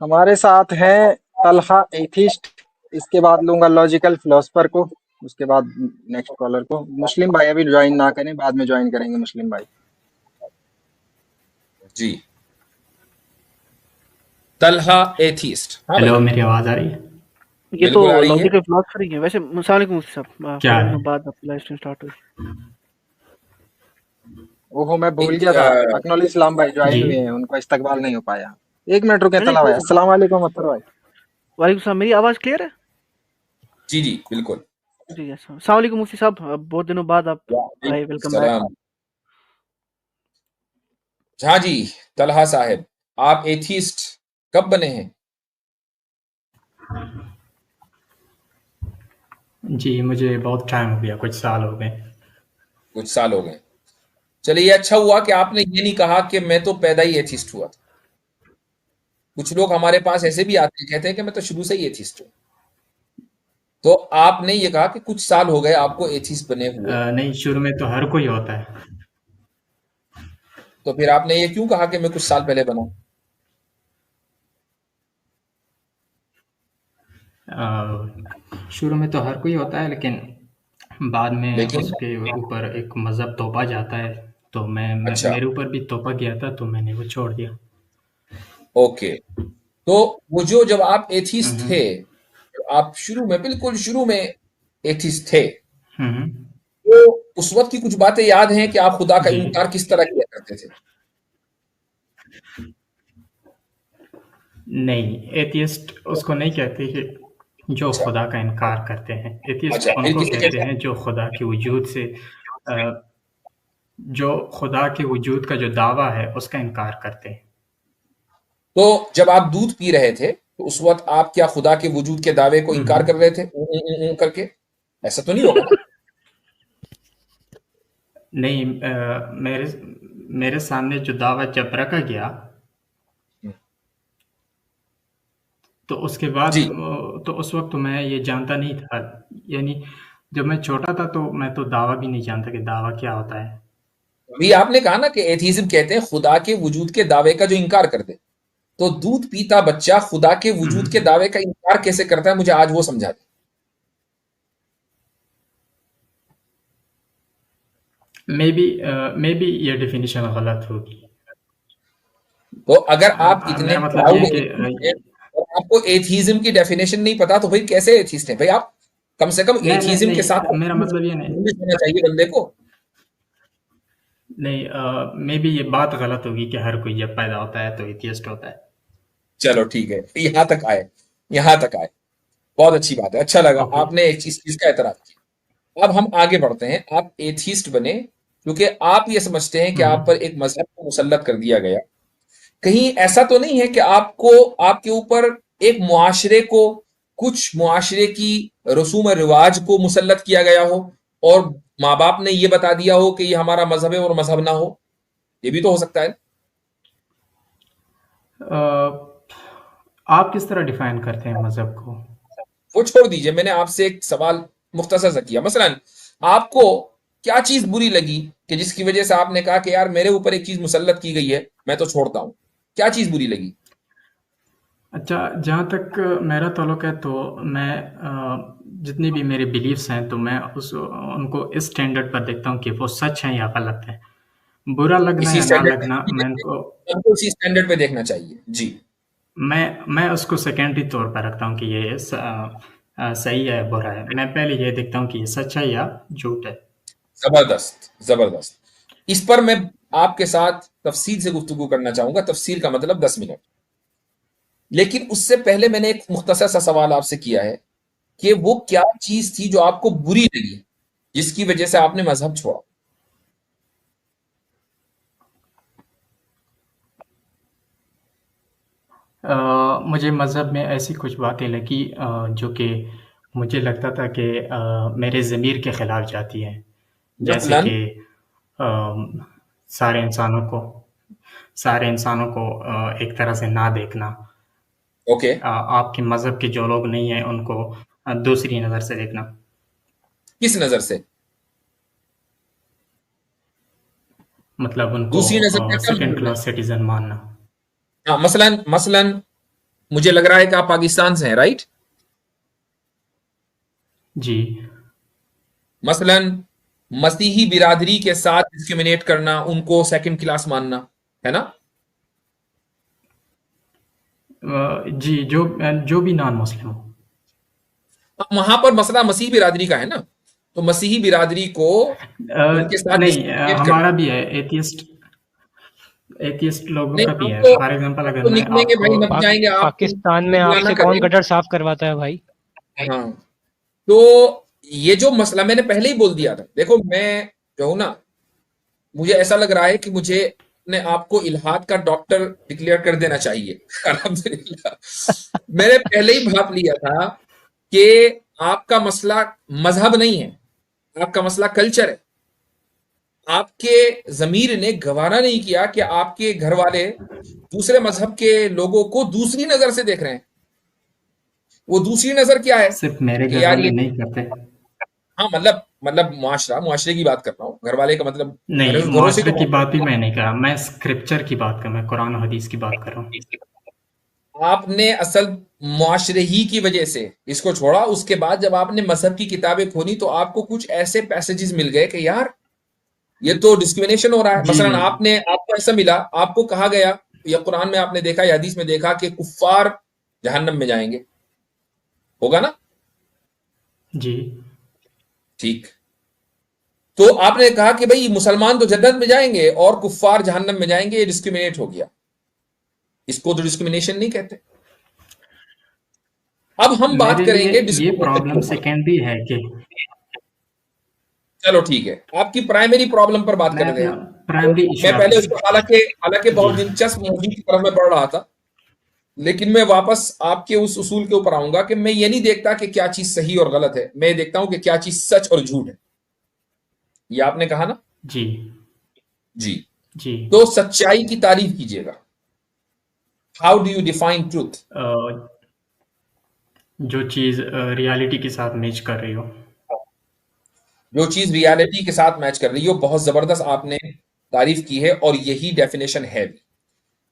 हमारे साथ हैं तलहा एथिस्ट। इसके बाद लूंगा लॉजिकल फिलोसफर को। उसके बाद नेक्स्ट कॉलर को। मुस्लिम भाई अभी ज्वाइन ना करें, बाद में ज्वाइन करेंगे मुस्लिम भाई। जी, तलहा एथीस्ट। हाँ भाई, हेलो, मेरी आवाज़ आ रही है? ये तो बिल्कुल आ रही है। लॉजिकल फिलोसफर ही है वैसे। अस्सलाम वालेकुम मुफ्ती साहब, क्या काफी है? दिनों बाद आपकी लाइव स्ट्रीम स्टार्ट हुई। ओहो, मैं भूल एक गया था। अकनौल इस्लाम भाई जी। ज्वाइन हुए हैं, उनका इस्तकबाल नहीं हो पाया। एक मिनट रुके नहीं नहीं, तला कोई भाई। बात अस्सलाम वालेकुम अत्तर भाई। वालेकुम सलाम। मेरी आवाज क्लियर है? जी जी बिल्कुल। जी अस्सलाम वालेकुम मुफ्ती साहब, बहुत दिनों बाद आप आए, वालेकुम वेलकम बैक। सलाम। हाँ जी, तलहा साहब, आप एथीस्ट कब बने हैं? जी, मुझे बहुत टाइम हो गया, कुछ साल हो गए। कुछ साल हो गए। चलिए, ये अच्छा हुआ कि आपने ये नहीं कहा कि मैं तो पैदा ही एथीस्ट हुआ था। कुछ लोग हमारे पास ऐसे भी आते हैं, कहते हैं कि मैं तो शुरू से ही एथीस्ट हूँ। तो आपने ये कहा कि कुछ साल हो गए आपको एथीस्ट बने हुए। नहीं, शुरू में तो हर कोई होता है। तो फिर आपने ये क्यों कहा कि मैं कुछ साल पहले बना? शुरू में तो हर कोई होता है, लेकिन बाद में लेकिन उसके ऊपर एक मज़हब तोपा जाता है। तो अच्छा, मेरे ऊपर भी तोपा गया था, तो मैंने वो छोड़ दिया। ओके। तो वो जो जब आप एथीस्ट थे, हम्म। तो आप शुरू में, बिल्कुल शुरू में एथीस्ट थे, हम्म। तो उस वक्त की कुछ बातें याद हैं कि आप खुदा का जी। इनकार किस तरह किया करते थे? नहीं, एथियस्ट उसको नहीं कहते कि जो अच्छा, खुदा का इनकार करते हैं। एथियस्ट अच्छा, फिर उनको किसे कहते कहते हैं? हैं जो खुदा के वजूद से अ, जो खुदा के वजूद का जो दावा है उसका इनकार करते हैं। तो जब आप दूध पी रहे थे, तो उस वक्त आप क्या खुदा के वजूद के दावे को इनकार कर रहे थे करके? ऐसा तो नहीं होगा ना? नहीं, मेरे मेरे सामने जो दावा जब रखा गया, तो उसके बाद जी। तो उस वक्त तो मैं ये जानता नहीं था। यानी जब मैं छोटा था तो मैं तो दावा भी नहीं जानता कि दावा क्या होता है। अभी आपने कहा ना कि एथीज्म कहते हैं खुदा के वजूद के दावे का जो इनकार कर दे। तो दूध पीता बच्चा खुदा के वजूद के हम्म। दावे का इनकार कैसे करता है? मुझे आज वो समझा दे। मे बी ये डेफिनेशन गलत होगी। तो अगर आप इतने मेरा मतलब ये प्राउड है कि एथीस्ट हैं और आपको एथीज्म की डेफिनेशन नहीं पता, तो भाई कैसे एथीस्ट हैं भाई आप? कम से कम नहीं नहीं एथीज्म के साथ नहीं, मेरा मतलब ये नहीं। इंग्लिश होना चाहिए बंदे को। नहीं, मे बी ये बात गलत होगी कि हर कोई जब पैदा होता है तो एथियस्ट होता है। चलो ठीक है, यहां तक आए, यहां तक आए। बहुत अच्छी बात है, अच्छा लगा ओके। आपने एक चीज का एतराज किया। अब हम आगे बढ़ते हैं। आप एथीस्ट बने क्योंकि आप ये समझते हैं कि आप पर हम्म। एक मजहब को मुसल्लत कर दिया गया। कहीं ऐसा तो नहीं है कि आपको, आपके ऊपर एक मुआशरे को, कुछ मुआशरे की रसूम रिवाज को मुसल्लत किया गया हो, और माँ बाप ने ये बता दिया हो कि ये हमारा मजहब है और मजहब ना हो? ये भी तो हो सकता है। आप किस तरह डिफाइन करते हैं मज़हब को? वो छोड़ दीजिए, मैंने आपसे एक सवाल मुख्तसर सा किया। मसलन आपको क्या चीज बुरी लगी कि जिसकी वजह से आपने कहा कि यार मेरे ऊपर एक चीज मुसल्लत की गई है, मैं तो छोड़ता हूं? क्या चीज बुरी लगी? अच्छा, जहाँ तक मेरा ताल्लुक है तो मैं जितनी भी मेरे बिलीव्स हैं तो मैं उस उनको इस स्टैंडर्ड पर देखता हूँ कि वो सच हैं या गलत है। बुरा लगना इसी या ना स्टैंडर्ड लगना मैं उनको सबको इसी स्टैंडर्ड पे देखना चाहिए जी। मैं उसको सेकेंडरी तौर पर रखता हूँ कि ये सही है बुरा है। मैं पहले ये देखता हूँ कि ये सच है या झूठ है। जबरदस्त, जबरदस्त। इस पर मैं आपके साथ तफसील से गुफ्तगू करना चाहूंगा। तफसील का मतलब 10 मिनट। लेकिन उससे पहले मैंने एक मुख्तसर सा सवाल आपसे किया है कि वो क्या चीज थी जो आपको बुरी लगी, जिसकी वजह से आपने मजहब छोड़ा? मुझे मज़हब में ऐसी कुछ बातें लगी जो कि मुझे लगता था कि मेरे ज़मीर के ख़िलाफ़ जाती हैं। जैसे मसलन? कि अम, सारे इंसानों को सारे इंसानों को एक तरह से ना देखना। ओके। आपके मज़हब के जो लोग नहीं हैं उनको दूसरी नज़र से देखना। किस नजर से? मतलब उनको दूसरी नजर से क्या सेकंड मतलब है? क्लास सिटीज़न मानना। हाँ, मसलन मसलन मुझे लग रहा है कि आप पाकिस्तान से हैं, राइट? जी। मसलन मसीही बिरादरी के साथ डिस्क्रिमिनेट करना, उनको सेकंड क्लास मानना, है ना? जी, जो भी नॉन मुस्लिम हो। वहां पर मसला मसीही बिरादरी का है ना, तो मसीही बिरादरी को उनके साथ नहीं, डिस्क्रिमिनेट हमारा करना। भी है, एथियस्ट लोगों नहीं, का भी हम है। तो फॉर एग्जांपल हम अगर तो मैं निकलेंगे आपको भाई, नप जाएंगे, आप पाकिस्तान में फैसला ना आपसे कौन करें। गटर साफ करवाता है भाई? हाँ, तो ये जो मसला मैंने पहले ही बोल दिया था। देखो, मैं जो हूं ना, मुझे ऐसा लग रहा है कि मुझे अपने आप को इल्हाद का डॉक्टर डिक्लेयर कर देना चाहिए। अल्हम्दुलिल्लाह, मैंने पहले ही भाप लिया था कि आपका मसला मजहब नहीं है, आपका मसला कल्चर है। आपके जमीर ने गवारा नहीं किया कि आपके घर वाले दूसरे मजहब के लोगों को दूसरी नजर से देख रहे हैं। वो दूसरी नजर क्या है सिर्फ मेरे कि घर यार वाले ये, नहीं करते। हाँ, मतलब मुआशरे की बात कर रहा हूँ, घर वाले का मतलब नहीं, घरों से मुआशरे तो की बात भी मैं नहीं कर रहा, मैं स्क्रिप्चर की बात कर रहा, मैं कुरान और हदीस की बात कर रहा हूँ। आपने असल मुआशरे ही की वजह से इसको छोड़ा। उसके बाद जब आपने मजहब की किताबें खोली तो आपको कुछ ऐसे पैसेजेस मिल गए कि यार ये तो डिस्क्रिमिनेशन हो रहा है। जी। मसलन आपको ऐसा मिला, आपको कहा गया, या कुरान में आपने देखा या हदीस में देखा कि कुफ्फार जहन्नम में जाएंगे, होगा ना? जी। ठीक। तो आपने कहा कि भाई मुसलमान तो जन्नत में जाएंगे और कुफ्फार जहन्नम में जाएंगे, ये डिस्क्रिमिनेट हो गया। इसको तो डिस्क्रिमिनेशन नहीं कहते। अब हम बात मेरे लिए करेंगे ये डिस्क्रिमिनेशन के प्रॉब्लम ऊपर। सेकेंडरी है कि चलो ठीक है, आपकी प्राइमरी प्रॉब्लम पर बात मैं करते अपना हैं। प्राइमरी मैं इशू पहले आपसे। उसको हालांकि हालांकि जी। बहुत दिलचस्प मौजूद की तरफ मैं बढ़ रहा था, लेकिन मैं वापस आपके उस उसूल के ऊपर आऊंगा कि मैं ये नहीं देखता कि क्या चीज सही और गलत है, मैं देखता हूं कि क्या चीज सच और झूठ है। ये आपने कहा ना? जी। जी। जी। तो सच्चाई की तारीफ कीजिएगा। How do you define truth? जो चीज़ रियलिटी के साथ मैच कर रही हो। जो चीज रियलिटी के साथ मैच कर रही हो, बहुत जबरदस्त आपने तारीफ की है और यही डेफिनेशन है भी।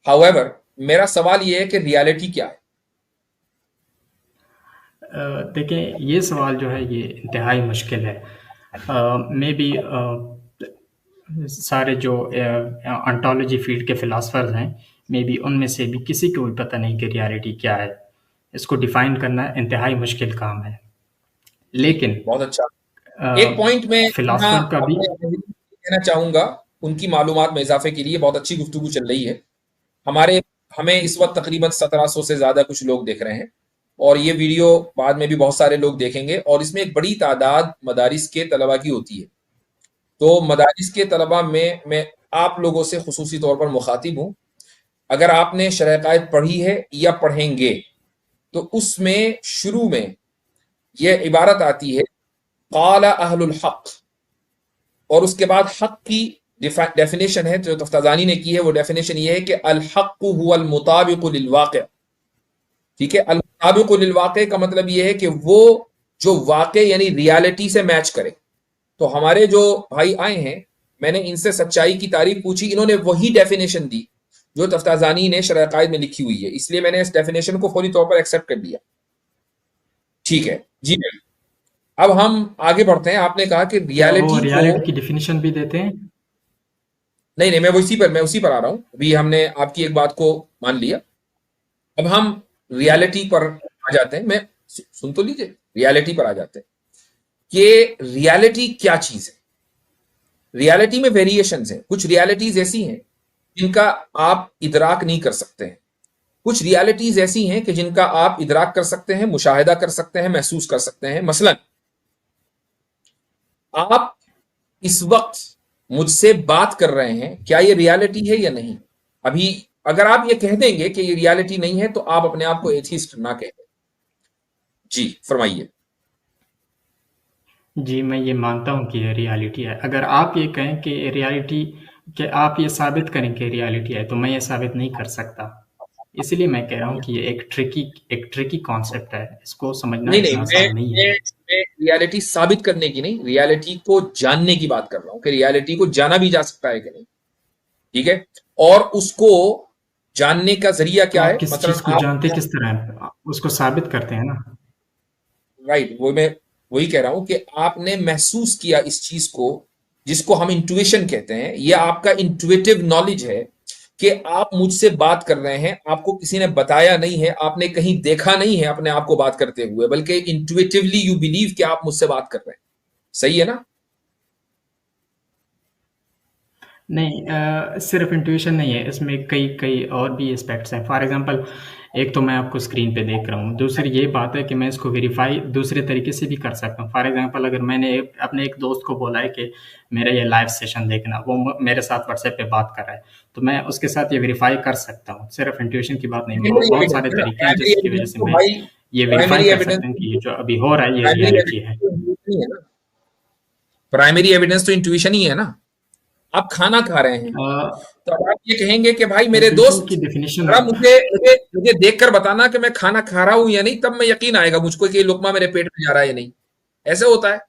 हाउएवर, मेरा सवाल यह है कि रियलिटी क्या है? देखें, ये सवाल जो है ये इंतहाई मुश्किल है। मे बी सारे जो ऑन्टोलॉजी फील्ड के फिलासफर्स हैं, मे बी उनमें से भी किसी को भी पता नहीं कि रियलिटी क्या है। इसको डिफाइन करना इंतहाई मुश्किल काम है। लेकिन बहुत अच्छा। एक पॉइंट में यहाँ फिलासफर का भी आपने कहना चाहूंगा, उनकी मालूमात में इजाफे के लिए। बहुत अच्छी गुफ्तगू चल रही है। हमें इस वक्त तकरीबन 1700 से ज्यादा कुछ लोग देख रहे हैं, और ये वीडियो बाद में भी बहुत सारे लोग देखेंगे, और इसमें एक बड़ी तादाद मदारिस के तलबा की होती है। तो मदारिस के तलबा में मैं आप लोगों से खुसूसी तौर पर मुखातिब हूँ। अगर आपने शरह कायद पढ़ी है या पढ़ेंगे, तो उसमें शुरू में यह इबारत आती है, क़ाला अहलुल हक़, और उसके बाद हक की डेफिनेशन है जो तफ्ताज़ानी ने की है। वो डेफिनेशन ये है कि अल हक़्क़ु हुवल मुताबिक़ु लिल वाक़िअ। ठीक है, अल मुताबिक़ु लिल वाक़िअ का मतलब ये है कि वो जो वाक़े यानी रियलिटी से मैच करे। तो हमारे जो भाई आए हैं, मैंने इनसे सच्चाई की तारीफ पूछी, इन्होंने वही डेफिनेशन दी जो तफ्ताज़ानी ने शरह कायद में लिखी हुई है, इसलिए मैंने इस डेफिनेशन को फौरी तौर पर एक्सेप्ट कर लिया। ठीक है जी। अब हम आगे बढ़ते हैं। आपने कहा कि क्या वो रियलिटी को, रियलिटी की डिफिनीशन भी देते हैं? नहीं, मैं उसी पर आ रहा हूं। अभी हमने आपकी एक बात को मान लिया, अब हम रियलिटी पर आ जाते हैं। मैं सुन तो लीजिए, रियलिटी पर आ जाते हैं कि रियलिटी क्या चीज है। रियलिटी में वेरिएशंस हैं। कुछ रियलिटीज ऐसी हैं जिनका आप इदराक नहीं कर सकते हैं, कुछ रियलिटीज ऐसी हैं कि जिनका आप इदराक कर सकते हैं, मुशाहिदा कर सकते हैं, महसूस कर सकते हैं। मसलन आप इस वक्त मुझसे बात कर रहे हैं, क्या ये रियलिटी है या नहीं? अभी अगर आप ये कह देंगे कि ये रियलिटी नहीं है, तो आप अपने आप को एथिस्ट ना कहें। जी फरमाइए। जी, मैं ये मानता हूँ कि ये रियलिटी है। अगर आप ये कहें कि रियलिटी, कि आप ये साबित करें कि रियलिटी है, तो मैं ये साबित नहीं कर सकता। इसलिए मैं कह रहा हूँ कि ये एक ट्रिकी कॉन्सेप्ट है। इसको समझना नहीं, इतना आसान नहीं है। मैं रियलिटी साबित करने की नहीं, रियलिटी को जानने की बात कर रहा हूं कि रियलिटी को जाना भी जा सकता है कि नहीं। ठीक है, और उसको जानने का जरिया तो क्या आप है? किस मतलब चीज़ को जानते किस तरह हैं? उसको साबित करते हैं ना। राइट, वो मैं वही कह रहा हूं कि आपने महसूस किया इस चीज को, जिसको हम इंट्यूशन कहते हैं। ये आपका इंट्यूटिव नॉलेज है कि आप मुझसे बात कर रहे हैं, आपको किसी ने बताया नहीं है, आपने कहीं देखा नहीं है अपने आप को बात करते हुए, बल्कि इंट्यूटिवली यू बिलीव कि आप मुझसे बात कर रहे हैं। सही है ना? नहीं, सिर्फ इंट्यूशन नहीं है, इसमें कई कई और भी एस्पेक्ट्स हैं। फॉर एग्जांपल, एक तो मैं आपको स्क्रीन पे देख रहा हूँ, दूसरी ये बात है कि मैं इसको वेरीफाई दूसरे तरीके से भी कर सकता हूँ। फॉर एग्जांपल, अगर मैंने अपने एक दोस्त को बोला है कि मेरा ये लाइव सेशन देखना, वो मेरे साथ व्हाट्सएप पे बात कर रहा है, तो मैं उसके साथ ये वेरीफाई कर सकता हूँ। सिर्फ इंट्यूशन की बात नहीं, प्राइमरी बहुत एविडेंस सारे है ना, तरीके हैं प्राइमरी जिसकी वजह एविडेंस से तो मैं भाई, ये वेरीफाई प्राइमरी कर एविडेंस सकता हूँ कि ये जो अभी हो रहा है ये प्राइमरी रियलिटी है। एविडेंस तो इंट्यूशन ही है ना, प्राइमरी एविडेंस तो इंट्यूशन ही है ना। आप खाना खा रहे हैं, तो अब आप ये कहेंगे कि भाई मेरे इंट्यूशन की दोस्त, डेफिनेशन, जरा मुझे मुझे मुझे देखकर बताना कि मैं खाना खा रहा हूं या नहीं, तब मैं यकीन आएगा मुझको कि ये लुकमा मेरे पेट में जा रहा है या नहीं। ऐसे होता है।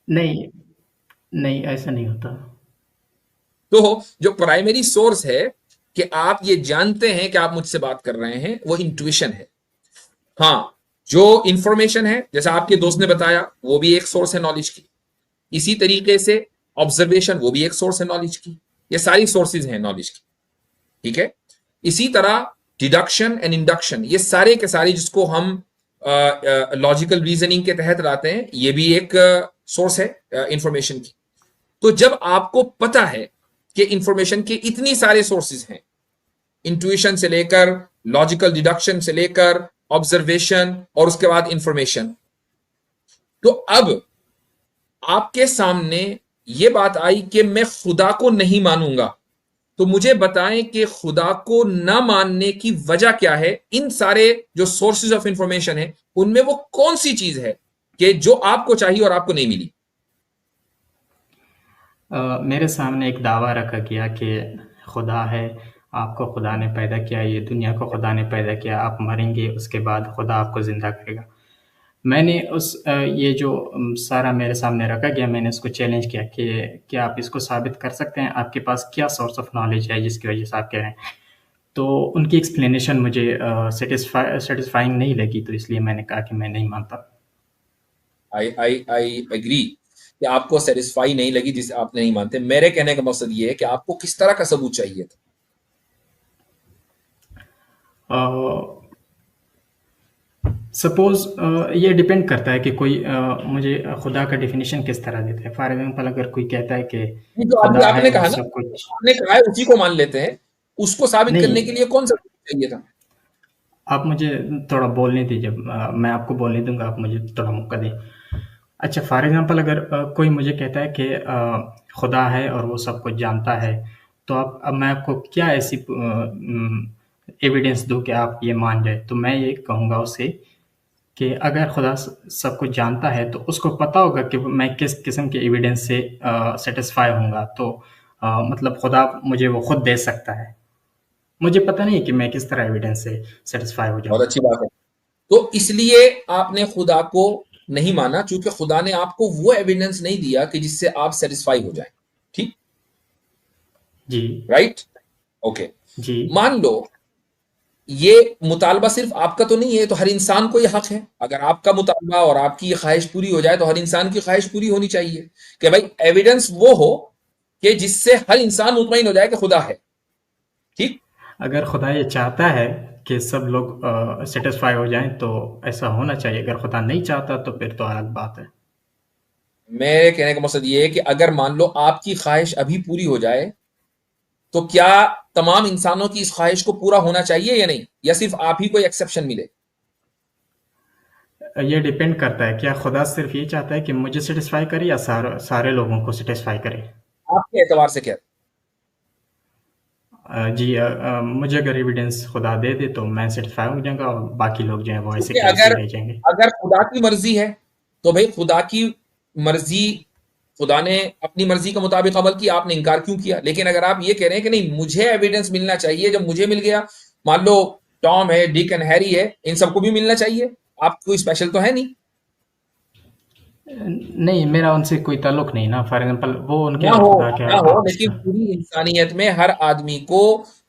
नहीं नहीं, ऐसा नहीं होता। तो जो प्राइमरी सोर्स है कि आप ये जानते हैं कि आप मुझसे बात कर रहे हैं, वो इंट्यूशन है। हाँ, जो इंफॉर्मेशन है, जैसा आपके दोस्त ने बताया, वो भी एक सोर्स है नॉलेज की। इसी तरीके से ऑब्जर्वेशन, वो भी एक सोर्स है नॉलेज की। ये सारी सोर्सेज हैं नॉलेज की, ठीक है। इसी तरह डिडक्शन एंड इंडक्शन, ये सारे के सारे जिसको हम लॉजिकल रीजनिंग के तहत लाते हैं, ये भी एक सोर्स है इंफॉर्मेशन की। तो जब आपको पता है कि इंफॉर्मेशन के इतनी सारे सोर्सेज हैं, इंट्यूशन से लेकर लॉजिकल डिडक्शन से लेकर ऑब्जर्वेशन और उसके बाद इंफॉर्मेशन, तो अब आपके सामने ये बात आई कि मैं खुदा को नहीं मानूंगा, तो मुझे बताएं कि खुदा को ना मानने की वजह क्या है। इन सारे जो सोर्सेज ऑफ इंफॉर्मेशन है, उनमें वो कौन सी चीज है कि जो आपको चाहिए और आपको नहीं मिली? मेरे सामने एक दावा रखा गया कि खुदा है, आपको खुदा ने पैदा किया, ये दुनिया को खुदा ने पैदा किया, आप मरेंगे, उसके बाद खुदा आपको ज़िंदा करेगा। मैंने ये जो सारा मेरे सामने रखा गया, मैंने इसको चैलेंज किया कि क्या आप इसको साबित कर सकते हैं? आपके पास क्या सोर्स ऑफ नॉलेज है जिसकी वजह से आप कह रहे हैं? तो उनकी एक्सप्लेनेशन मुझे सेटिस्फाइंग नहीं लगी, तो इसलिए मैंने कहा कि मैं नहीं मानता। आई एग्री कि आपको सेटिस्फाई नहीं लगी जिसे आप नहीं मानते। मेरे कहने का मकसद ये है कि आपको किस तरह का सबूत चाहिए था। सपोज ये डिपेंड करता है कि कोई मुझे खुदा का डेफिनेशन किस तरह देता है। फॉर एग्जांपल, अगर कोई कहता है कि नहीं, जो अभी खुदा है आपने और कहा ना, सब कुछ, आपने कहा है उसी को मान लेते हैं। उसको साबित करने के नहीं, लिए कौन सा सबूत चाहिए था? आप मुझे थोड़ा बोलने दीजिए, मैं आपको बोलने दूंगा, आप मुझे थोड़ा मौका दें। अच्छा, फॉर एग्जांपल, अगर कोई मुझे कहता है कि खुदा है और वो सब कुछ जानता है, तो आप अब मैं आपको क्या ऐसी एविडेंस दूं कि आप ये मान जाए? तो मैं ये कहूँगा उसे कि अगर खुदा सब कुछ जानता है तो उसको पता होगा कि मैं किस किस्म के एविडेंस से सेटिस्फाई होऊंगा। तो मतलब खुदा मुझे वो खुद दे सकता है, मुझे पता नहीं कि मैं किस तरह एविडेंस से सेटिस्फाई हो बहुत जाऊंगा। अच्छी बात है। तो इसलिए आपने खुदा को नहीं माना, क्योंकि खुदा ने आपको वो एविडेंस नहीं दिया कि जिससे आप सेटिस्फाई हो जाए। ठीक, जी राइट, ओके। जी। मान लो ये मुतालबा सिर्फ आपका तो नहीं है, तो हर इंसान को ये हक है। अगर आपका मुतालबा और आपकी ये ख्वाहिश पूरी हो जाए, तो हर इंसान की ख्वाहिश पूरी होनी चाहिए कि भाई एविडेंस वो हो कि जिससे हर इंसान मुतमईन हो जाए कि खुदा है। ठीक, अगर खुदा ये चाहता है कि सब लोग सेटिस्फाई हो जाएं तो ऐसा होना चाहिए। अगर खुदा नहीं चाहता तो फिर तो अलग बात है। मेरे कहने का मकसद ये है कि अगर मान लो आपकी ख्वाहिश अभी पूरी हो जाए, तो क्या तमाम इंसानों की इस ख्वाहिश को पूरा होना चाहिए या नहीं, या सिर्फ आप ही को एक्सेप्शन मिले? ये डिपेंड करता है, क्या खुदा सिर्फ ये चाहता है कि मुझे सेटिस्फाई करे या सारे लोगों को सेटिस्फाई करे? आपके एतबार से क्या? जी, मुझे अगर एविडेंस खुदा दे दे तो मैं सेटिस्फाई हो जाऊंगा, और बाकी लोग जो हैं वो ऐसे क्योंकि के ऐसे अगर ही रह जाएंगे। अगर खुदा की मर्जी है, तो भाई खुदा की मर्जी, खुदा ने अपनी मर्जी के मुताबिक अमल किया, आपने इनकार क्यों किया? लेकिन अगर आप ये कह रहे हैं कि नहीं, मुझे एविडेंस मिलना चाहिए, जब मुझे मिल गया, मान लो टॉम है, डिक एंड हैरी है, इन सबको भी मिलना चाहिए, आप कोई स्पेशल तो है नहीं। नहीं, मेरा उनसे कोई ताल्लुक नहीं ना। फॉर एग्जांपल वो उनके ना हो, खुदा के ना हो, आप लेकिन पूरी इंसानियत में हर आदमी को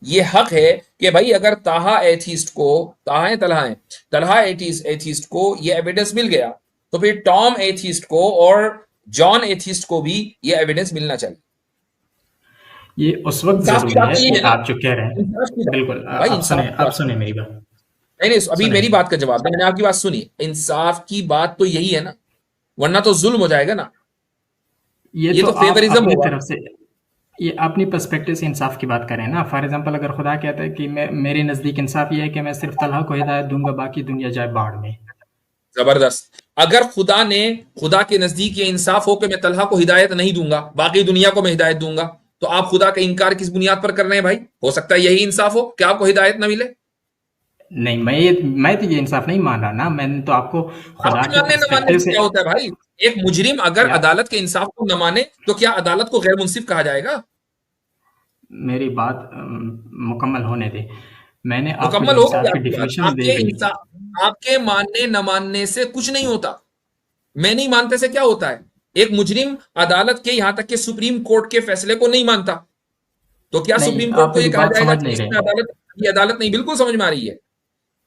ये हक है कि भाई अगर ताहा एथीस्ट को, ताहा है तलहा है, तलहा एथीस्ट को ये एविडेंस मिल गया, तो फिर टॉम एथीस्ट को और जॉन एथीस्ट को भी ये एविडेंस मिलना चाहिए। ये उस वक्त इंसाफ की ज़रूरी बात है तो ये कि है ना, आप जो कह रहे हैं। इंसाफ की बात, बिल्कुल, भाई आप इंसाफ सुने, की आप बात। सुने मेरी बात, नहीं नहीं, अभी सुने। मेरी बात का जवाब दें, मैंने आपकी बात सुनी। इंसाफ की बात तो यही है ना, वरना तो जुल्म हो जाएगा ना, ये ये तो तो आप फेवरिज्म अपनी होगा। तरफ से, ये अपनी पर्सपेक्टिव से इंसाफ की बात करें ना। फॉर एग्जांपल अगर खुदा कहता है कि मैं, मेरे नज़दीक इंसाफ ये है कि मैं सिर्फ तलहा को हिदायत दूंगा, बाकी दुनिया जाए बाढ़ में। जबरदस्त। अगर खुदा ने, खुदा के नजदीक ये इंसाफ हो कि मैं तलहा को हिदायत नहीं दूंगा, बाकी दुनिया को मैं हिदायत दूंगा, तो आप खुदा का इनकार किस बुनियाद पर कर रहे हैं भाई? हो सकता है यही इंसाफ हो कि आपको हिदायत ना मिले। नहीं, मैं तो ये इंसाफ नहीं मान रहा ना। मैंने तो आपको खुदा आपके की मानने न मानने पर्सपेक्टिव से से, क्या होता है भाई? एक मुजरिम अगर या अदालत के इंसाफ को न माने तो क्या अदालत को गैर मुंसिफ कहा जाएगा? मेरी बात मुकम्मल होने दे। मैंने आपको जो मुकम्मल हो गई इंसाफ की आपकी बात। डिफिनेशन दे आपके दी। इंसाफ, आपके मानने न मानने से कुछ नहीं होता। मैं नहीं मानते से क्या होता है? एक मुजरिम अदालत के, यहां तक कि सुप्रीम कोर्ट के फैसले को नहीं मानता, तो क्या नहीं, सुप्रीम कोर्ट आप को यह मेरी कहा बात जाएगा समझ कि नहीं इसमें रहे। अदालत, ये अदालत नहीं? बिल्कुल समझ में आ रही है,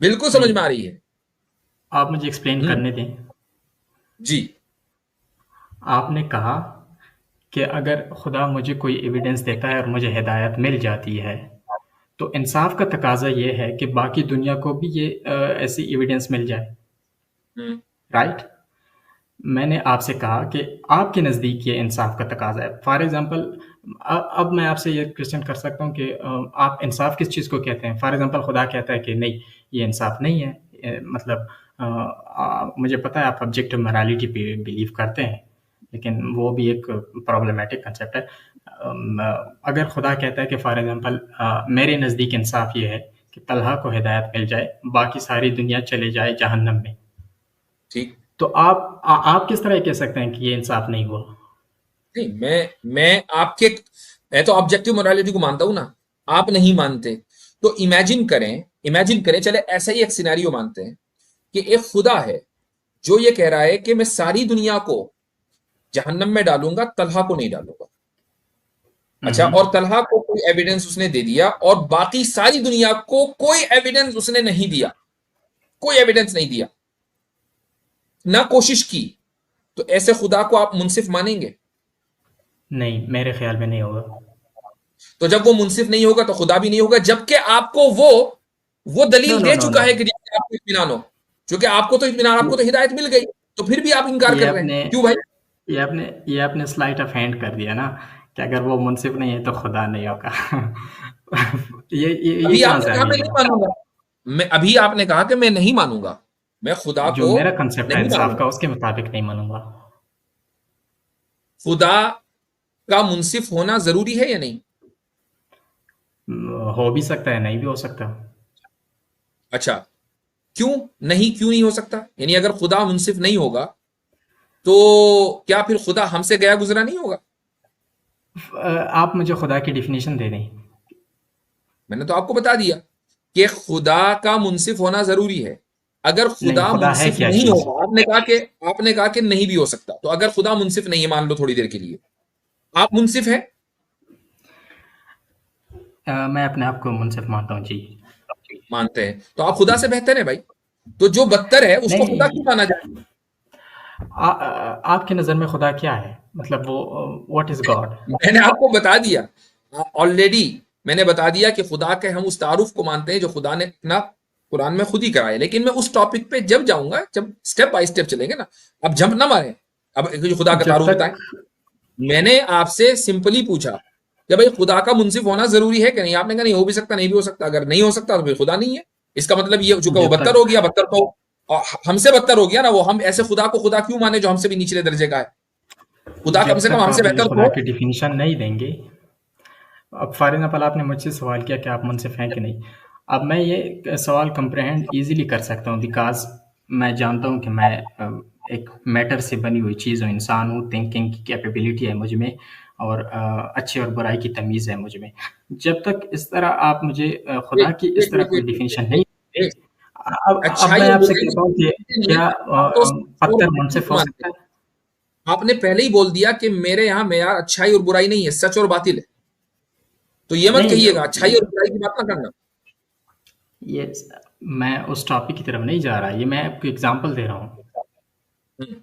बिल्कुल समझ में नहीं, आ रही है। आप मुझे एक्सप्लेन हम्म। करने दें। जी। आपने कहा कि अगर खुदा मुझे कोई एविडेंस देता है और मुझे हिदायत मिल जाती है, तो इंसाफ का तकाजा ये है कि बाकी दुनिया को भी ये ऐसी एविडेंस मिल जाए। हम्म। राइट? मैंने आपसे कहा कि आपके नज़दीक ये इंसाफ का तकाजा है। फॉर एग्जांपल, अब मैं आपसे ये क्वेश्चन कर सकता हूँ कि आप इंसाफ किस चीज़ को कहते हैं? फॉर एग्जांपल खुदा कहता है कि नहीं, ये इंसाफ नहीं है। मतलब मुझे पता है आप ऑब्जेक्टिव मोरालिटी पे बिलीव करते हैं, लेकिन वो भी एक प्रॉब्लमेटिक कंसेप्ट है। अगर खुदा कहता है कि फॉर एग्जांपल मेरे नज़दीक इंसाफ ये है कि तलहा को हिदायत मिल जाए, बाकी सारी दुनिया चले जाए जहन्नम में, ठीक। तो आप किस तरह कह सकते हैं कि ये इंसाफ नहीं हुआ? नहीं, मैं आपके, मैं तो ऑब्जेक्टिव मोरालिटी को मानता हूं ना, आप नहीं मानते। तो इमेजिन करें, इमेजिन करें, चले ऐसा ही एक सिनेरियो मानते हैं कि एक खुदा है जो ये कह रहा है कि मैं सारी दुनिया को जहन्नम में डालूंगा, तलहा को नहीं डालूंगा। अच्छा, हम्म। और तलहा को कोई एविडेंस उसने दे दिया और बाकी सारी दुनिया को कोई एविडेंस उसने नहीं दिया, कोई एविडेंस नहीं दिया, ना कोशिश की, तो ऐसे खुदा को आप मुंसिफ मानेंगे? नहीं, मेरे ख्याल में नहीं होगा। तो जब वो मुंसिफ नहीं होगा तो खुदा भी नहीं होगा, जबकि आपको वो नो दलील नो दे नो चुका नो, है कि जिससे आपको इत्मीनान हो। क्योंकि आपको तो इत्मीनान, वो आपको तो हिदायत मिल गई, तो फिर भी आप इनकार ये कर रहे हैं, आपने क्यों भाई? ये आपने स्लाइट ऑफ हैंड कर दिया ना, कि अगर वो मुंसिफ नहीं है तो खुदा नहीं होगा। ये अभी कहाँ आपने से आ कहा गई मैं ये नहीं बात? मानूंगा, मैं अभी आपने कहा कि मैं नहीं मानूंगा, मैं खुदा जो को मेरा कंसेप्ट है नहीं इंसाफ का, मानूंगा। उसके मुताबिक नहीं मानूंगा। खुदा का मुंसिफ होना जरूरी है या नहीं? हो भी सकता है, नहीं भी हो सकता। अच्छा, क्यों नहीं, क्यों नहीं हो सकता? यानी अगर खुदा मुंसिफ नहीं होगा तो क्या फिर खुदा हमसे गया गुजरा नहीं होगा? आप मुझे खुदा की डिफिनेशन दे दें। मैंने तो आपको बता दिया कि खुदा का मुंसिफ होना जरूरी है। अगर नहीं, खुदा खुदा है मुंसिफ क्या नहीं चीज़? होगा, आपने कहा कि नहीं भी हो सकता, तो अगर खुदा मुंसिफ नहीं है, मान लो थोड़ी देर के लिए आप मुंसिफ हैं, मैं अपने आप को मुंसिफ मानता हूँ जी। मानते हैं, तो आप खुदा से बेहतर हैं भाई। तो जो बदतर है उसको खुदा क्यों नहीं, माना जाए? आपकी नज़र में खुदा क्या है? मतलब वो, व्हाट इज गॉड? मैंने आपको बता दिया ऑलरेडी, मैंने बता दिया कि खुदा के हम उस तारुफ को मानते हैं जो खुदा ने अपना कुरान में खुद ही कराया। लेकिन मैं उस टॉपिक पे जब जाऊंगा, जब स्टेप बाय स्टेप चलेंगे ना, अब जंप ना मारें। अब जो खुदा का जब तारुफ बताएं। तक मैंने आपसे सिंपली पूछा कि भाई खुदा का मुंसिफ होना जरूरी है कि नहीं? आपने कहा नहीं, हो भी सकता, नहीं भी हो सकता। अगर नहीं हो सकता तो फिर खुदा नहीं है। इसका मतलब ये, चूंकि वो जब बदतर हो तक गया, बदतर तो और हमसे बदतर हो गया ना वो, हम ऐसे खुदा को खुदा क्यों माने जो हमसे भी निचले दर्जे का है? खुदा कम जब से कम तक हमसे आप मुझे बेहतर तो खुदा हो। की डिफिनीशन नहीं देंगे। अब फॉर एग्जाम्पल आपने मुझसे सवाल किया कि आप मुनसिफ हैं कि नहीं। अब मैं ये सवाल कंप्रहेंड इजीली कर सकता हूँ, बिकॉज मैं जानता हूँ कि मैं एक मैटर से बनी हुई चीज़ हूँ, इंसान हूँ, थिंकिंग की कैपेबिलिटी है मुझ में, और अच्छे और बुराई की तमीज़ है मुझ में। जब तक इस तरह आप मुझे खुदा एक की इस एक तरह एक कोई एक डिफिनीशन एक नहीं एक देंगे। एक अब अच्छाई मैं और आपसे बुराई कहता हूँ कि नहीं है, क्या आप तो और पत्थर बुराई मुनसिफ क्यों हो मानते सकता हैं? है? आपने पहले ही बोल दिया कि मेरे यहाँ मेयार अच्छाई और बुराई नहीं है, सच और बातिल है। तो ये मत नहीं कहिएगा अच्छाई और बुराई की बात ना करना। ये मैं उस टॉपिक की तरफ नहीं जा रहा, ये मैं आपको एग्जांपल दे रहा हूँ। हम्म।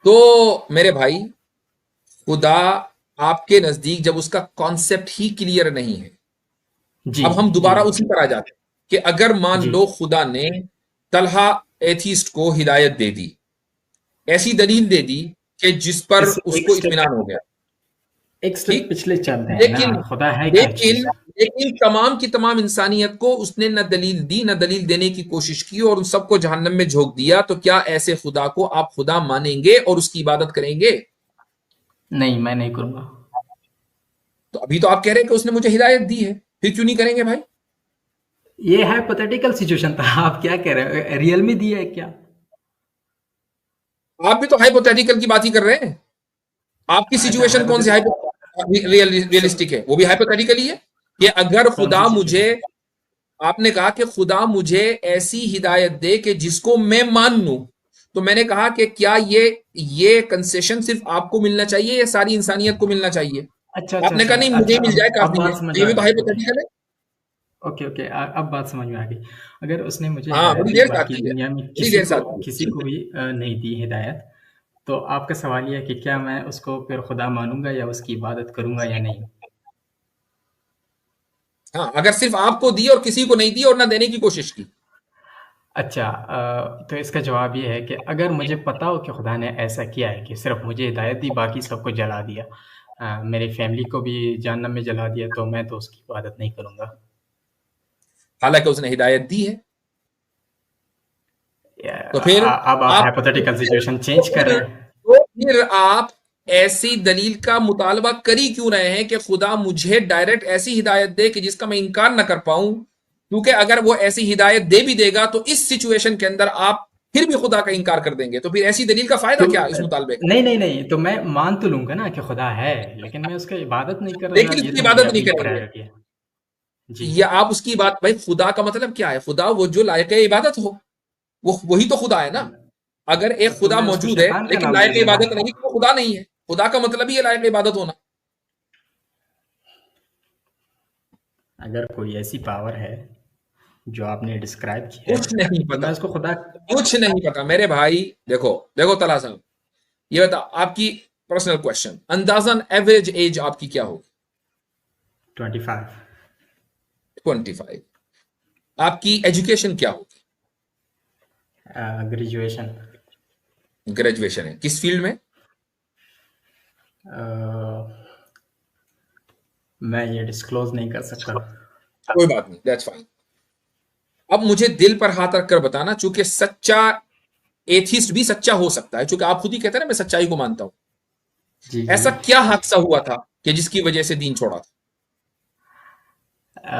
तो मेरे भाई, खुदा आपके नजदीक जब उसका कॉन्सेप्ट ही क्लियर नहीं है, जी अब हम जी दोबारा उसी पर आ जाते हैं कि अगर मान जी लो खुदा ने तलहा एथीस्ट को हिदायत दे दी, ऐसी दलील दे दी कि जिस पर इस उसको इत्मीनान हो गया, एक स्टेप ठीक, पिछले चलते हैं लेकिन ना, खुदा है क्या चीज? लेकिन तमाम की तमाम इंसानियत को उसने न दलील दी, न दलील देने की कोशिश की और उन सबको जहन्नम में झोंक दिया। तो क्या ऐसे खुदा को आप खुदा मानेंगे और उसकी इबादत करेंगे? नहीं, मैं नहीं करूंगा। तो अभी तो आप कह रहे हैं कि उसने मुझे हिदायत दी है, फिर क्यों नहीं करेंगे भाई? ये हाइपोथेटिकल सिचुएशन था, आप क्या कह रहे हो? रियल में दिया है क्या? आप भी तो हाइपोथेटिकल की बात ही कर रहे हैं। आपकी अच्छा, सिचुएशन कौन सी रियलिस्टिक है? वो भी हाइपोथेटिकल ही है कि अगर कौन सी खुदा मुझे, सिचुएशन? आपने कहा कि खुदा मुझे ऐसी हिदायत दे कि जिसको मैं मान लूं, तो मैंने कहा कि क्या ये कंसेशन सिर्फ आपको मिलना चाहिए या सारी इंसानियत को मिलना चाहिए? अच्छा अच्छा आपने कहा नहीं, अच्छा मुझे अच्छा, ही मिल जाए अब काफी है। बात समझ तो ये आ भी तो गई। ओके हाइपोथेटिकल है। ओके ओके, अब बात समझ में आ गई। अगर उसने मुझे हाँ, हिदायत बड़ी दी, देर से बाकी आती है, दुनिया में बड़ी देर से आती है। किसी को भी नहीं दी हिदायत, तो आपका सवाल ये है कि क्या मैं उसको फिर खुदा मानूंगा या उसकी इबादत करूंगा या नहीं? हाँ, अगर सिर्फ आपको दी और किसी को नहीं दी और ना देने की कोशिश की। अच्छा, तो इसका जवाब ये है कि अगर मुझे पता हो कि खुदा ने ऐसा किया है कि सिर्फ मुझे हिदायत दी, बाकी सबको जला दिया, मेरी फैमिली को भी जहन्नम में जला दिया, तो मैं तो उसकी इबादत नहीं करूंगा। हालांकि उसने हिदायत दी है। तो फिर अब आप आप हाइपोथेटिकल सिचुएशन चेंज कर रहे हैं। तो फिर आप ऐसी दलील का मुतालबा कर ही क्यों रहे हैं कि खुदा मुझे डायरेक्ट ऐसी हिदायत दे कि जिसका मैं इनकार ना कर पाऊं? क्योंकि अगर वो ऐसी हिदायत दे भी देगा तो इस सिचुएशन के अंदर आप फिर भी खुदा का इनकार कर देंगे। तो फिर ऐसी दलील का फायदा तो क्या इस मुतालबे का? नहीं नहीं नहीं, तो मैं मान तो लूंगा ना कि खुदा है, लेकिन मैं उसकी इबादत नहीं कर रहा, लेकिन ये उसकी तो मेरी इबादत नहीं अपनी करेंगे, प्रायोरिटी है। जी। या आप उसकी बात, भाई खुदा का मतलब क्या है? खुदा वो जो लायक इबादत हो, वो वही तो खुदा है ना। अगर एक तो खुदा मैं उसको मौजूद है शैतान का लेकिन नाम दे लायक दूंगा। इबादत नहीं, तो वो खुदा नहीं है। खुदा का मतलब ही है लायक इबादत होना। अगर कोई ऐसी पावर है जो आपने डिस्क्राइब की है, कुछ नहीं तो पता, मैं उसको खुदा। कुछ नहीं पता मेरे भाई। देखो देखो तला साहब, ये बता, आपकी पर्सनल क्वेश्चन, अंदाजन एवरेज एज आपकी क्या होगी? 25। 25। आपकी एजुकेशन क्या होगी? ग्रेजुएशन। ग्रेजुएशन है, किस फील्ड में? मैं ये डिस्क्लोज नहीं कर सकता। कोई बात नहीं, दैट्स फाइन। अब मुझे दिल पर हाथ रखकर बताना, चूंकि सच्चा एथिस्ट भी सच्चा हो सकता है, चूंकि आप खुद ही कहते हैं ना मैं सच्चाई को मानता हूं। जी ऐसा जी। क्या हादसा हुआ था कि जिसकी वजह से दीन छोड़ा था,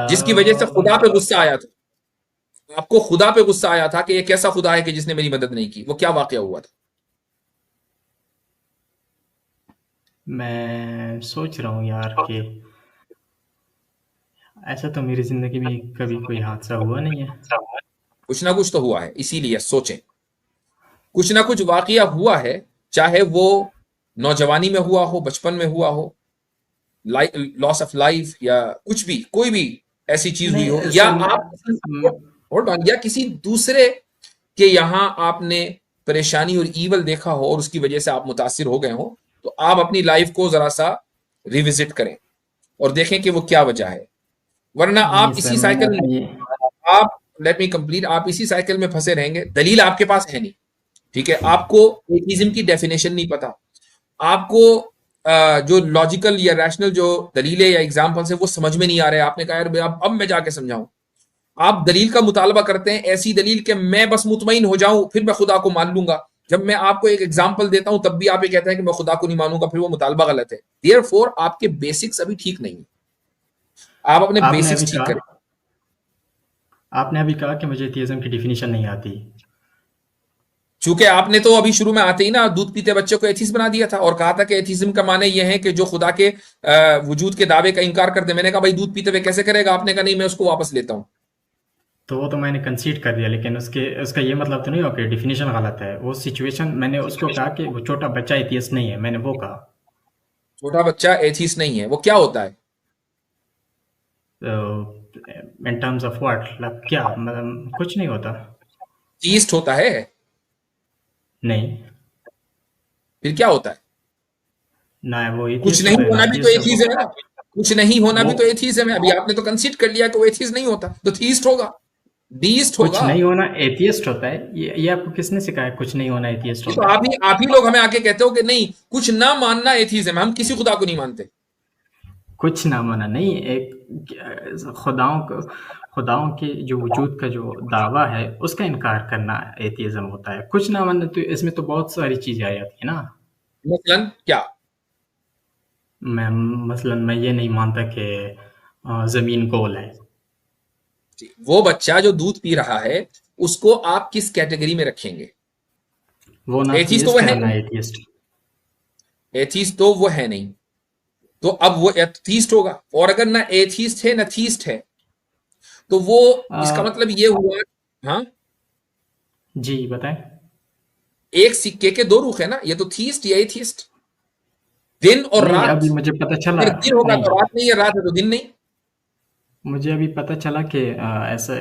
जिसकी वजह से खुदा पे गुस्सा आया था? आपको खुदा पे गुस्सा आया था कि एक ऐसा खुदा है कि जिसने मेरी मदद नहीं की? वो क्या वाकया हुआ था? मैं सोच रहा हूँ यार कि ऐसा तो मेरी ज़िंदगी में कभी कोई हादसा हुआ नहीं है। कुछ ना कुछ तो हुआ है, इसीलिए सोचें। कुछ ना कुछ वाकया हुआ है, चाहे वो नौजवानी में हुआ हो, बचपन में हुआ हो, लॉस ऑफ लाइफ, या कुछ भी, कोई भी ऐसी चीज हुई हो, नहीं या सर, आप होल्ड ऑन, या किसी दूसरे के यहां आपने परेशानी और ईवल देखा हो और उसकी वजह से आप मुतासिर हो गए हो, तो आप अपनी लाइफ को जरा सा रिविजिट करें और देखें कि वो क्या वजह है। वरना नहीं आप सर, इसी मैंने साइकिल में, अपनी आप लेट मी कंप्लीट, आप इसी साइकिल में फंसे रहेंगे। दलील आपके पास है नहीं, ठीक है? आपको एथिज्म की डेफिनेशन नहीं पता, आपको जो लॉजिकल या रैशनल जो दलीलें या एग्जाम्पल्स है वो समझ में नहीं आ रहे। आपने कहा यार अब मैं जाके समझाऊं। आप दलील का मुतालबा करते हैं, ऐसी दलील कि मैं बस मुतमईन हो जाऊं फिर मैं खुदा को मान लूंगा। जब मैं आपको एक एग्जाम्पल देता हूं तब भी आप ये कहते हैं कि मैं खुदा को नहीं मानूंगा, फिर वो मुतालबा गलत है। देयरफॉर आपके बेसिक्स अभी ठीक नहीं है, आप अपने आपने अभी बेसिक्स ठीक करें। कहा आपने अभी कहा कि मुझे एथियज्म की डेफिनेशन नहीं आती। चूंकि आपने तो अभी शुरू में आते ही ना दूध पीते बच्चे को एथिस्ट बना दिया था और कहा था कि एथिज्म का माने यह है कि जो खुदा के वजूद के दावे का इनकार करते। मैंने कहा भाई दूध पीते हुए कैसे करेगा? आपने कहा नहीं मैं उसको वापस लेता हूं। तो वो तो मैंने कंसीड कर दिया, लेकिन उसका ये मतलब तो नहीं हो कि डिफिनीशन गलत है। वो सिचुएशन मैंने उसको कहा कि वो छोटा बच्चा एथियस्ट नहीं है, मैंने वो कहा। छोटा बच्चा एथीस्ट नहीं है, वो क्या होता है? इन टर्म्स ऑफ व्हाट, मतलब क्या, मतलब कुछ नहीं होता। थीस्ट होता है? नहीं फिर क्या होता है? ना, वो कुछ एथियस्ट नहीं होता है ना, होना भी तो एथियस्ट एथीज है ना। कुछ नहीं होना वो भी तो एथीज है। अभी आपने तो कंसीड कर लिया कि वो एथीज नहीं होता, तो थीस्ट होगा, डीस्ट कुछ होगा। नहीं होना एथियस्ट होता है। ये आपको किसने सिखाया कुछ नहीं होना एथियस्ट ये तो होता है? आप ही लोग हमें आके कहते हो कि नहीं, कुछ ना मानना एथीज्म है, हम किसी खुदा को नहीं मानते। कुछ ना माना नहीं, खुदाओं के जो वजूद का जो दावा है उसका इनकार करना एथियज्म होता है। कुछ ना मानना, तो इसमें तो बहुत सारी चीजें आ जाती है ना। मसलन क्या? मैं मसलन मैं ये नहीं मानता कि जमीन गोल है। वो बच्चा जो दूध पी रहा है, उसको आप किस कैटेगरी में रखेंगे? वो ना एथीस्ट तो वो थीस्ट है है ना नहीं। एथियस्ट। एथीस्ट तो वो है नहीं, तो अब वो एथीस्ट होगा। और अगर ना एथीस्ट है ना थीस्ट है, तो वो, इसका मतलब ये हुआ। हाँ, जी बताएं। एक सिक्के के दो रुख है ना, ये तो थीस्ट या एथीस्ट। दिन और नहीं, रात। अभी मुझे पता चला। अगर दिन होगा नहीं, तो रात नहीं है, रात है तो दिन नहीं। मुझे अभी पता चला कि ऐसा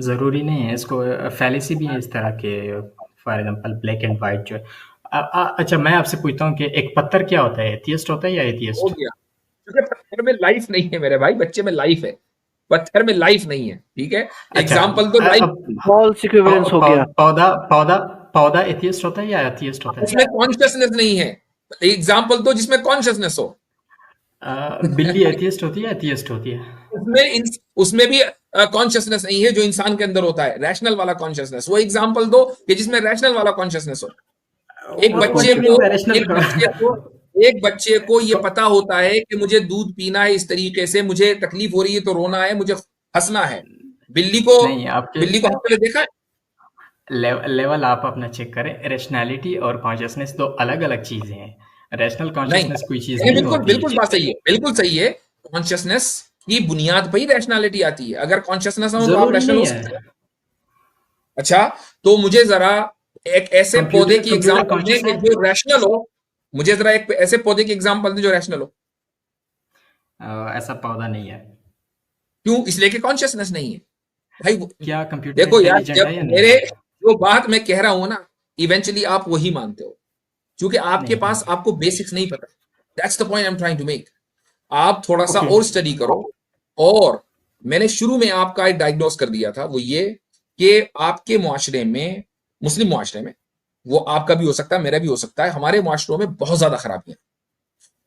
ज़रूरी नहीं है। इसको फैलेसी भी है इस तरह के। For example black and white जो है। अच्छा, मैं आपसे पूछता हूँ कि एक पत्थर क्या होता है, एथियस्ट होता है या हो एथियस्ट? गया, क्योंकि पत्थर में लाइफ नहीं है मेरे भाई, बच्चे में लाइफ है। पत्थर में लाइफ नहीं है, ठीक है। अच्छा, एग्जाम्पल तो लाइफ। अब फॉल्स इक्विवेलेंस हो गया। पौधा पौधा पौधा एथियस्ट होता है या एथियस्ट होता है? उसमें कॉन्शियसनेस नहीं है। एग्जाम्पल तो जिसमें कॉन्शियसनेस हो। बिल्ली एथियस्ट होती है, एथियस्ट होती है? उसमें भी कॉन्शियसनेस नहीं है जो इंसान के अंदर होता है, रैशनल वाला कॉन्शियसनेस। वो एग्जाम्पल दो कि जिसमें रैशनल वाला कॉन्शियसनेस हो। एक व्हाट बच्चे डू यू को मीन बाय रैशनल? एक बच्चे को एक बच्चे को ये पता होता है कि मुझे दूध पीना है इस तरीके से, मुझे तकलीफ हो रही है तो रोना है, मुझे हंसना है। बिल्ली को नहीं, आपके बिल्ली को हंसते हुए देखा है? लेवल आप अपना चेक करें। रैशनैलिटी और कॉन्शियसनेस दो अलग अलग चीजें हैं। रैशनल नहीं कॉन्शियसनेस कोई चीज नहीं, नहीं बिल्कुल होती बिल्कुल है। बात सही है, बिल्कुल सही है। कॉन्शियसनेस की बुनियाद पर ही रैशनैलिटी आती है। अगर कॉन्शियसनेस हो तो आप जरूरी रैशनल हो नहीं सकते हैं। है। अच्छा, तो मुझे जरा एक ऐसे पौधे कंप्यूटर की कंप्यूटर एग्जांपल दें कॉन्शियस कि है। जो रैशनल हो। मुझे जरा एक ऐसे पौधे की एग्जांपल दें जो रैशनल हो। ऐसा पौधा नहीं है। क्यों? इसलिए कि कॉन्शियसनेस नहीं है भाई। क्या कंप्यूटर देखो यार, इंटेलिजेंट है जब या नहीं मेरे है? जो बात मैं कह रहा हूं ना, इवेंचुअली आप वही मानते हो, क्योंकि आपके नहीं। पास आपको बेसिक्स नहीं पता। That's the point I am trying to make. आप थोड़ा सा ओके। और स्टडी करो। और मैंने शुरू में आपका एक डायग्नोस कर दिया था, वो ये कि आपके मुआशरे में, मुस्लिम मुआशरे में, वो आपका भी हो सकता है, मेरा भी हो सकता है, हमारे मुआशरों में बहुत ज्यादा खराबियां।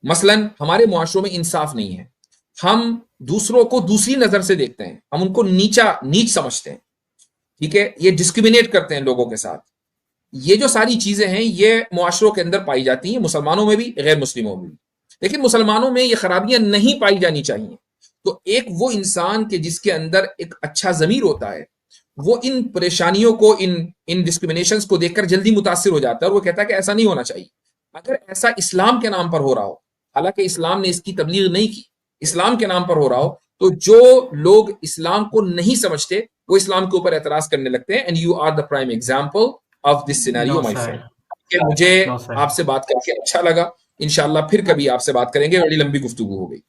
मसलन हमारे मुआशरों में इंसाफ नहीं है। हम दूसरों को दूसरी नजर से देखते हैं, हम उनको नीच समझते हैं, ठीक है। ये डिस्क्रिमिनेट करते हैं लोगों के साथ। ये जो सारी चीजें हैं ये मुआशरों के अंदर पाई जाती हैं, मुसलमानों में भी गैर मुस्लिमों में भी। लेकिन मुसलमानों में ये खराबियां नहीं पाई जानी चाहिए। तो एक वो इंसान के जिसके अंदर एक अच्छा जमीर होता है, वो इन परेशानियों को, इन इन डिस्क्रिमिनेशंस को देखकर जल्दी मुतासिर हो जाता है, और वो कहता है कि ऐसा नहीं होना चाहिए। अगर ऐसा इस्लाम के नाम पर हो रहा हो, हालांकि इस्लाम ने इसकी तबलीग नहीं की, इस्लाम के नाम पर हो रहा हो, तो जो लोग इस्लाम को नहीं समझते वो इस्लाम के ऊपर एतराज करने लगते हैं। And you are the prime example of this no scenario my sir. Friend. मुझे नो सर। आपसे बात करके अच्छा लगा। इंशाल्लाह फिर कभी आपसे बात करेंगे। बड़ी लंबी गुफ्तगू हो गई।